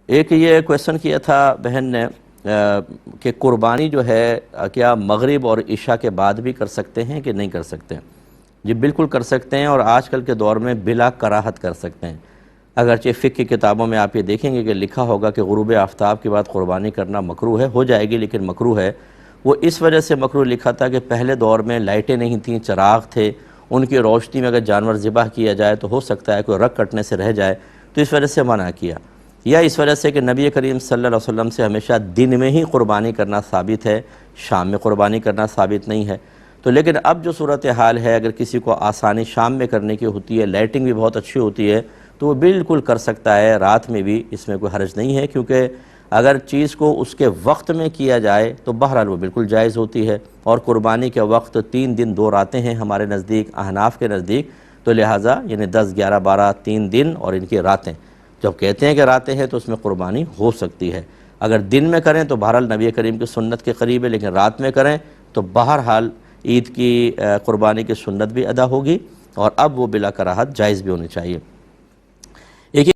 ایک یہ کویسچن کیا تھا بہن نے کہ قربانی جو ہے کیا مغرب اور عشاء کے بعد بھی کر سکتے ہیں کہ نہیں کر سکتے ہیں؟ جی بالکل کر سکتے ہیں، اور آج کل کے دور میں بلا کراہت کر سکتے ہیں۔ اگرچہ فقہ کی کتابوں میں آپ یہ دیکھیں گے کہ لکھا ہوگا کہ غروب آفتاب کے بعد قربانی کرنا مکروہ ہے، ہو جائے گی لیکن مکروہ ہے۔ وہ اس وجہ سے مکروہ لکھا تھا کہ پہلے دور میں لائٹیں نہیں تھیں، چراغ تھے، ان کی روشنی میں اگر جانور ذبح کیا جائے تو ہو سکتا ہے کوئی رگ کٹنے سے رہ جائے، تو اس وجہ سے منع کیا، یا اس وجہ سے کہ نبی کریم صلی اللہ علیہ وسلم سے ہمیشہ دن میں ہی قربانی کرنا ثابت ہے، شام میں قربانی کرنا ثابت نہیں ہے۔ تو لیکن اب جو صورتحال ہے، اگر کسی کو آسانی شام میں کرنے کی ہوتی ہے، لائٹنگ بھی بہت اچھی ہوتی ہے، تو وہ بالکل کر سکتا ہے، رات میں بھی اس میں کوئی حرج نہیں ہے، کیونکہ اگر چیز کو اس کے وقت میں کیا جائے تو بہرحال وہ بالکل جائز ہوتی ہے، اور قربانی کے وقت 3 دن 2 راتیں ہیں ہمارے نزدیک، احناف کے نزدیک، تو لہٰذا یعنی 10 11 12 3 دن اور ان کی راتیں، جب کہتے ہیں کہ راتیں ہیں تو اس میں قربانی ہو سکتی ہے۔ اگر دن میں کریں تو بہرحال نبی کریم کی سنت کے قریب ہے، لیکن رات میں کریں تو بہرحال عید کی قربانی کی سنت بھی ادا ہوگی، اور اب وہ بلا کراہت جائز بھی ہونی چاہیے۔